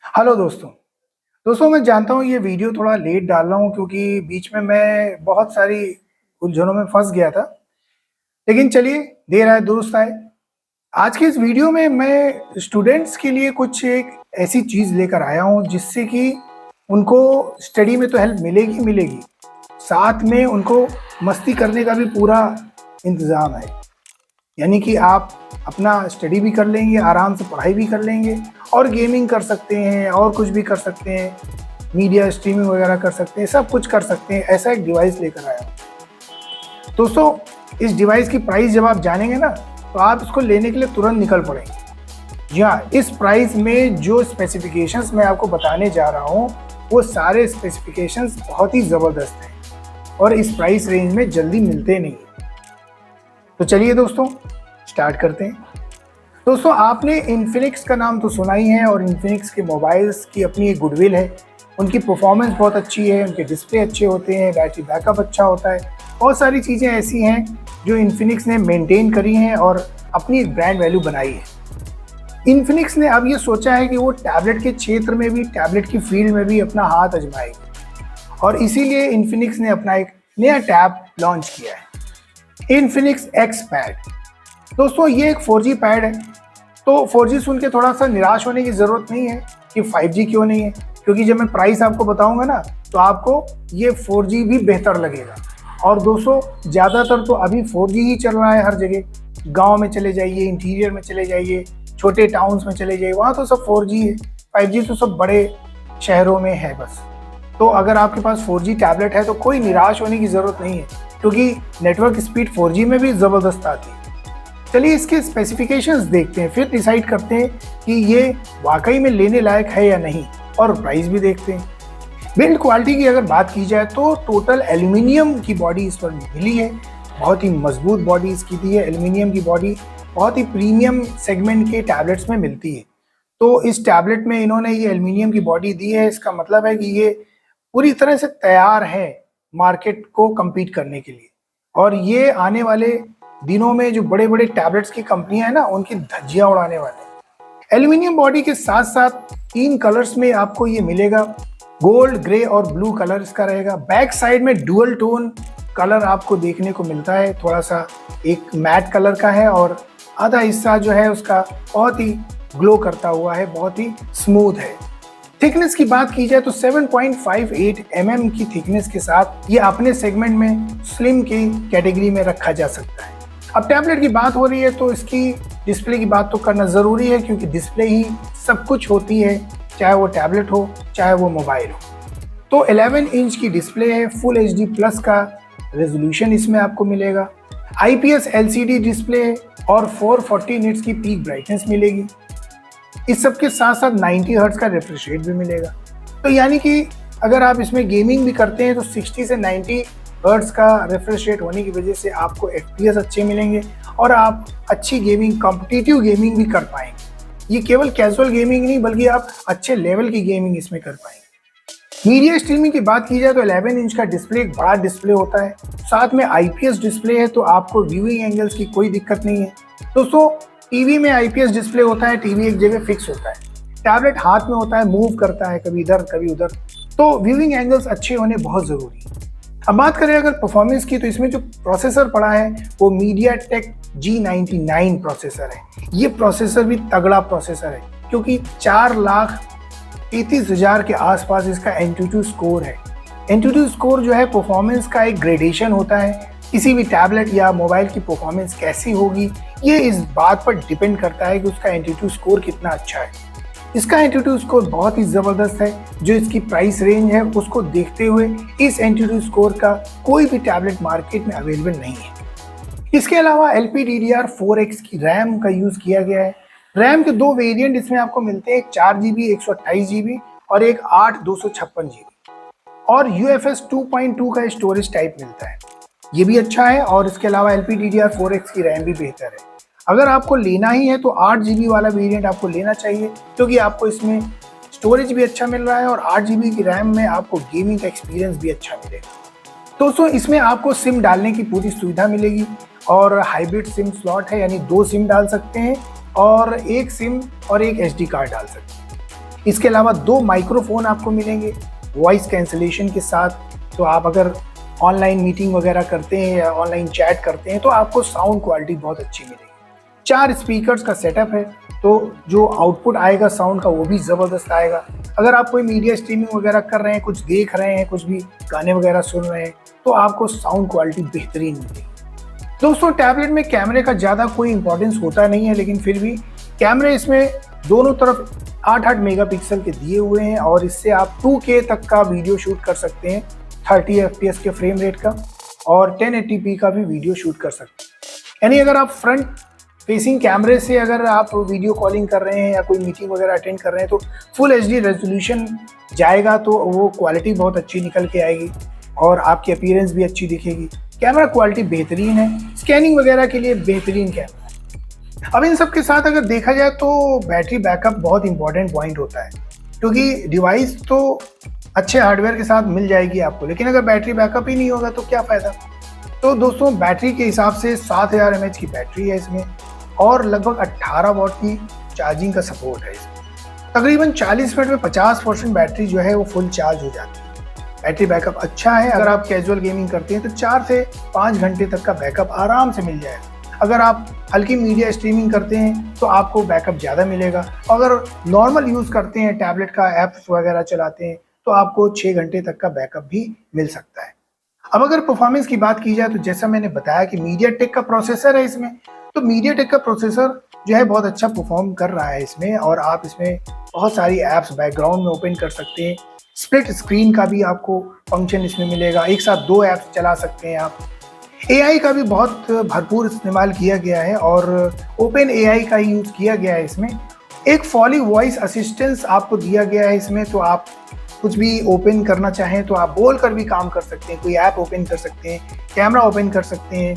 Hello दोस्तों मैं जानता हूँ ये वीडियो थोड़ा लेट डाल रहा हूँ क्योंकि बीच में मैं बहुत सारी उलझनों में फंस गया था। लेकिन चलिए, देर आए दुरुस्त आए। आज के इस वीडियो में मैं स्टूडेंट्स के लिए कुछ एक ऐसी चीज़ लेकर आया हूँ जिससे कि उनको स्टडी में तो हेल्प मिलेगी मिलेगी, साथ में उनको मस्ती करने का भी पूरा इंतज़ाम है। यानी कि आप अपना स्टडी भी कर लेंगे, आराम से पढ़ाई भी कर लेंगे और गेमिंग कर सकते हैं और कुछ भी कर सकते हैं, मीडिया स्ट्रीमिंग वगैरह कर सकते हैं, सब कुछ कर सकते हैं। ऐसा एक डिवाइस लेकर आया हूँ दोस्तों। इस डिवाइस की प्राइस जब आप जानेंगे ना तो आप इसको लेने के लिए तुरंत निकल पड़ेंगे। जी हाँ, इस प्राइस में जो स्पेसिफिकेशंस मैं आपको बताने जा रहा हूँ वो सारे स्पेसिफिकेशंस बहुत ही ज़बरदस्त हैं और इस प्राइस रेंज में जल्दी मिलते नहीं। तो चलिए दोस्तों, स्टार्ट करते हैं। दोस्तों, आपने इन्फिनिक्स का नाम तो सुना ही है और इन्फिनिक्स के मोबाइल्स की अपनी एक गुडविल है। उनकी परफॉर्मेंस बहुत अच्छी है, उनके डिस्प्ले अच्छे होते हैं, बैटरी बैकअप अच्छा होता है। बहुत सारी चीज़ें ऐसी हैं जो इन्फिनिक्स ने मेंटेन करी हैं और अपनी एक ब्रांड वैल्यू बनाई है। इन्फिनिक्स ने अब ये सोचा है कि वो टैबलेट के क्षेत्र में भी, टैबलेट की फील्ड में भी अपना हाथ आजमाएगी और इसीलिए इन्फिनिक्स ने अपना एक नया टैब लॉन्च किया है, इन्फिनिक्स एक्स पैड। दोस्तों, ये एक 4G पैड है। तो 4G सुन के थोड़ा सा निराश होने की ज़रूरत नहीं है कि 5G क्यों नहीं है, क्योंकि जब मैं प्राइस आपको बताऊंगा ना तो आपको ये 4G भी बेहतर लगेगा। और दोस्तों, ज़्यादातर तो अभी 4G ही चल रहा है हर जगह। गांव में चले जाइए, इंटीरियर में चले जाइए, छोटे टाउन्स में चले जाइए, वहाँ तो सब 4G है। 5G तो सब बड़े शहरों में है बस। तो अगर आपके पास 4G टैबलेट है तो कोई निराश होने की ज़रूरत नहीं है, क्योंकि नेटवर्क स्पीड 4G में भी ज़बरदस्त आती है। चलिए इसके स्पेसिफिकेशंस देखते हैं, फिर डिसाइड करते हैं कि ये वाकई में लेने लायक है या नहीं, और प्राइस भी देखते हैं। बिल्ड क्वालिटी की अगर बात की जाए तो टोटल एल्यूमिनियम की बॉडी इस पर मिली है। बहुत ही मजबूत बॉडी इसकी दी है। एल्यूमिनियम की बॉडी बहुत ही प्रीमियम सेगमेंट के टैबलेट्स में मिलती है। तो इस टैबलेट में इन्होंने ये एल्यूमिनियम की बॉडी दी है। इसका मतलब है कि ये पूरी तरह से तैयार है मार्केट को कम्पीट करने के लिए। और ये आने वाले दिनों में जो बड़े बड़े टैबलेट्स की कंपनियां हैं ना, उनकी धज्जियां उड़ाने वाले हैं। एल्यूमिनियम बॉडी के साथ साथ 3 कलर्स में आपको ये मिलेगा। गोल्ड, ग्रे और ब्लू कलर इसका रहेगा। बैक साइड में डुअल टोन कलर आपको देखने को मिलता है। थोड़ा सा एक मैट कलर का है और आधा हिस्सा जो है उसका बहुत ही ग्लो करता हुआ है, बहुत ही स्मूथ है। थिकनेस की बात की जाए तो 7.58 mm की थिकनेस के साथ ये अपने सेगमेंट में स्लिम की कैटेगरी में रखा जा सकता है। अब टैबलेट की बात हो रही है तो इसकी डिस्प्ले की बात तो करना ज़रूरी है, क्योंकि डिस्प्ले ही सब कुछ होती है, चाहे वो टैबलेट हो चाहे वो मोबाइल हो। तो 11 इंच की डिस्प्ले है। फुल HD प्लस का रेजोल्यूशन इसमें आपको मिलेगा। IPS LCD डिस्प्ले है और 440 निट्स की पीक ब्राइटनेस मिलेगी। इस सब के साथ साथ 90 हर्ट्ज का रिफ्रेश रेट भी मिलेगा। तो यानी कि अगर आप इसमें गेमिंग भी करते हैं तो 60 से 90 हर्ट्ज का रिफ्रेश रेट होने की वजह से आपको FPS अच्छे मिलेंगे और आप अच्छी गेमिंग, कॉम्पिटिटिव गेमिंग भी कर पाएंगे। ये केवल कैजुअल गेमिंग नहीं बल्कि आप अच्छे लेवल की गेमिंग इसमें कर पाएंगे। मीडिया स्ट्रीमिंग की बात की जाए तो 11 इंच का डिस्प्ले एक बड़ा डिस्प्ले होता है। साथ में IPS डिस्प्ले है तो आपको व्यूइंग एंगल्स की कोई दिक्कत नहीं है। दोस्तों, टीवी में IPS डिस्प्ले होता है, टीवी एक जगह फिक्स होता है। टैबलेट हाथ में होता है, मूव करता है कभी इधर कभी उधर, तो व्यूइंग एंगल्स अच्छे होने बहुत ज़रूरी है। अब बात करें अगर परफॉर्मेंस की तो इसमें जो प्रोसेसर पड़ा है वो MediaTek G99 प्रोसेसर है। ये प्रोसेसर भी तगड़ा प्रोसेसर है, क्योंकि 4,33,000 के आसपास इसका Antutu स्कोर है। Antutu स्कोर जो है परफॉर्मेंस का एक ग्रेडेशन होता है। किसी भी टैबलेट या मोबाइल की परफॉर्मेंस कैसी होगी ये इस बात पर डिपेंड करता है कि उसका Antutu स्कोर कितना अच्छा है। इसका Antutu स्कोर बहुत ही ज़बरदस्त है। जो इसकी प्राइस रेंज है उसको देखते हुए इस Antutu स्कोर का कोई भी टैबलेट मार्केट में अवेलेबल नहीं है। इसके अलावा LPDDR4X की रैम का यूज़ किया गया है। रैम के 2 वेरिएंट इसमें आपको मिलते हैं, एक 4GB 128GB और एक 8 256GB। और UFS 2.2 का स्टोरेज टाइप मिलता है, ये भी अच्छा है। और इसके अलावा LPDDR4X की रैम भी बेहतर है। अगर आपको लेना ही है तो 8GB वाला वेरिएंट आपको लेना चाहिए, क्योंकि आपको इसमें स्टोरेज भी अच्छा मिल रहा है और 8GB की रैम में आपको गेमिंग का एक्सपीरियंस भी अच्छा मिलेगा। दोस्तों, इसमें आपको सिम डालने की पूरी सुविधा मिलेगी और हाइब्रिड सिम स्लॉट है, यानी 2 सिम डाल सकते हैं और एक सिम और एक SD कार्ड डाल सकते हैं। इसके अलावा 2 माइक्रोफोन आपको मिलेंगे वॉइस कैंसिलेशन के साथ। तो आप अगर ऑनलाइन मीटिंग वगैरह करते हैं या ऑनलाइन चैट करते हैं तो आपको साउंड क्वालिटी बहुत अच्छी मिलेगी। 4 स्पीकर्स का सेटअप है, तो जो आउटपुट आएगा साउंड का वो भी ज़बरदस्त आएगा। अगर आप कोई मीडिया स्ट्रीमिंग वगैरह कर रहे हैं, कुछ देख रहे हैं, कुछ भी गाने वगैरह सुन रहे हैं, तो आपको साउंड क्वालिटी बेहतरीन मिलेगी। दोस्तों टैबलेट में कैमरे का ज़्यादा कोई इंपॉर्टेंस होता नहीं है, लेकिन फिर भी कैमरे इसमें दोनों तरफ 8-8 मेगापिक्सल के दिए हुए हैं और इससे आप 2K तक का वीडियो शूट कर सकते हैं, 30 FPS के फ्रेम रेट का, और 1080p का भी वीडियो शूट कर सकते हैं। यानी अगर आप फ्रंट फेसिंग कैमरे से अगर आप वीडियो कॉलिंग कर रहे हैं या कोई मीटिंग वगैरह अटेंड कर रहे हैं तो फुल HD रेजोल्यूशन जाएगा, तो वो क्वालिटी बहुत अच्छी निकल के आएगी और आपकी अपीयरेंस भी अच्छी दिखेगी। कैमरा क्वालिटी बेहतरीन है, स्कैनिंग वगैरह के लिए बेहतरीन कैमरा है। अब इन सब के साथ अगर देखा जाए तो बैटरी बैकअप बहुत इंपॉर्टेंट पॉइंट होता है, क्योंकि डिवाइस तो अच्छे हार्डवेयर के साथ मिल जाएगी आपको, लेकिन अगर बैटरी बैकअप ही नहीं होगा तो क्या फ़ायदा। तो दोस्तों बैटरी के हिसाब से 7000 mAh की बैटरी है इसमें और लगभग 18 वॉट की चार्जिंग का सपोर्ट है इसमें। तकरीबन 40 मिनट में 50% बैटरी जो है वो फुल चार्ज हो जाती है। बैटरी बैकअप अच्छा है, अगर आप कैजुअल गेमिंग करते हैं तो 4 से 5 घंटे तक का बैकअप आराम से मिल जाएगा। अगर आप हल्की मीडिया स्ट्रीमिंग करते हैं तो आपको बैकअप ज़्यादा मिलेगा। अगर नॉर्मल यूज़ करते हैं, टैबलेट का ऐप्स वगैरह चलाते हैं, तो आपको 6 घंटे तक का बैकअप भी मिल सकता है। अब अगर परफॉर्मेंस की बात की जाए तो जैसा मैंने बताया कि MediaTek का प्रोसेसर है इसमें, तो MediaTek का प्रोसेसर जो है बहुत अच्छा परफॉर्म कर रहा है इसमें, और आप इसमें बहुत सारी ऐप्स बैकग्राउंड में ओपन कर सकते हैं। स्प्लिट स्क्रीन का भी आपको फंक्शन इसमें मिलेगा, एक साथ 2 ऐप्स चला सकते हैं आप। AI का भी बहुत भरपूर इस्तेमाल किया गया है और ओपन AI का यूज़ किया गया है इसमें। एक फॉली वॉइस असिस्टेंस आपको दिया गया है इसमें, तो आप कुछ भी ओपन करना चाहें तो आप बोल कर भी काम कर सकते हैं, कोई ऐप ओपन कर सकते हैं, कैमरा ओपन कर सकते हैं,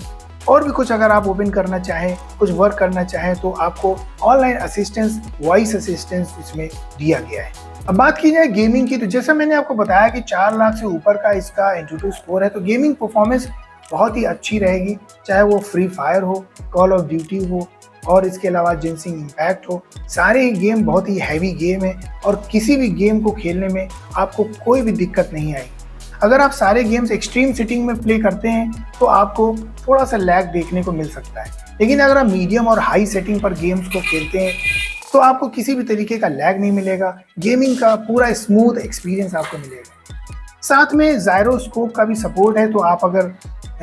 और भी कुछ अगर आप ओपन करना चाहें, कुछ वर्क करना चाहें तो आपको ऑनलाइन असिस्टेंस, वॉइस असिस्टेंस इसमें दिया गया है। अब बात की जाए गेमिंग की, तो जैसा मैंने आपको बताया कि 4 लाख से ऊपर का इसका एंटूटू स्कोर है, तो गेमिंग परफॉर्मेंस बहुत ही अच्छी रहेगी, चाहे वो फ्री फायर हो, कॉल ऑफ ड्यूटी हो, और इसके अलावा जिनसिंग इम्पैक्ट हो। सारे गेम बहुत ही हैवी गेम है और किसी भी गेम को खेलने में आपको कोई भी दिक्कत नहीं आएगी। अगर आप सारे गेम्स एक्सट्रीम सेटिंग में प्ले करते हैं तो आपको थोड़ा सा लैग देखने को मिल सकता है, लेकिन अगर आप मीडियम और हाई सेटिंग पर गेम्स को खेलते हैं तो आपको किसी भी तरीके का लैग नहीं मिलेगा। गेमिंग का पूरा स्मूथ एक्सपीरियंस आपको मिलेगा। साथ में जायरोस्कोप का भी सपोर्ट है, तो आप अगर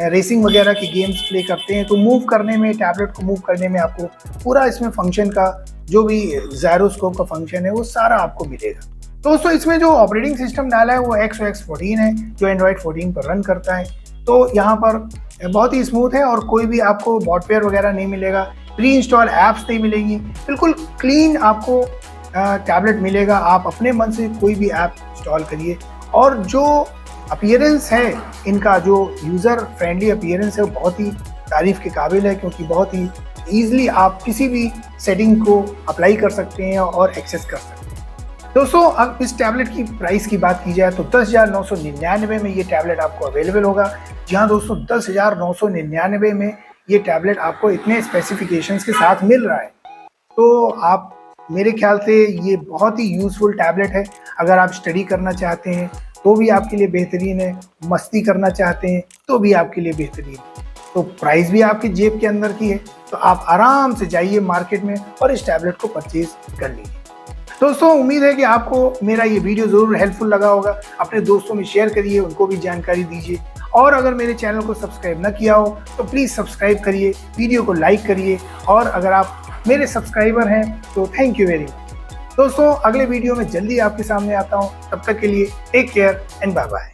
रेसिंग वगैरह के गेम्स प्ले करते हैं तो मूव करने में, टैबलेट को मूव करने में आपको पूरा इसमें फंक्शन का जो भी जायरोस्कोप का फंक्शन है वो सारा आपको मिलेगा। दोस्तों इसमें जो ऑपरेटिंग सिस्टम डाला है वो XOS 14 है, जो एंड्रॉयड 14 पर रन करता है। तो यहाँ पर बहुत ही स्मूथ है और कोई भी आपको बॉटवेयर वगैरह नहीं मिलेगा, प्री इंस्टॉल ऐप्स नहीं मिलेंगी, बिल्कुल क्लीन आपको टैबलेट मिलेगा। आप अपने मन से कोई भी ऐप इंस्टॉल करिए, और जो अपीयरेंस है इनका, जो यूज़र फ्रेंडली अपीयरेंस है वो बहुत ही तारीफ़ के काबिल है, क्योंकि बहुत ही ईजिली आप किसी भी सेटिंग को अप्लाई कर सकते हैं और एक्सेस कर सकते हैं। दोस्तों अब इस टैबलेट की प्राइस की बात की जाए तो 10,999 में ये टैबलेट आपको अवेलेबल होगा। जी हाँ दोस्तों, 10,999 में ये टैबलेट आपको इतने स्पेसिफिकेशंस के साथ मिल रहा है, तो आप मेरे ख्याल से ये बहुत ही यूज़फुल टैबलेट है। अगर आप स्टडी करना चाहते हैं तो भी आपके लिए बेहतरीन है, मस्ती करना चाहते हैं तो भी आपके लिए बेहतरीन है। तो प्राइस भी आपकी जेब के अंदर की है, तो आप आराम से जाइए मार्केट में और इस टैबलेट को परचेज कर लीजिए। दोस्तों उम्मीद है कि आपको मेरा ये वीडियो ज़रूर हेल्पफुल लगा होगा। अपने दोस्तों में शेयर करिए, उनको भी जानकारी दीजिए, और अगर मेरे चैनल को सब्सक्राइब ना किया हो तो प्लीज़ सब्सक्राइब करिए, वीडियो को लाइक करिए, और अगर आप मेरे सब्सक्राइबर हैं तो थैंक यू वेरी मच। दोस्तों अगले वीडियो में जल्दी आपके सामने आता हूँ, तब तक के लिए take care and bye bye.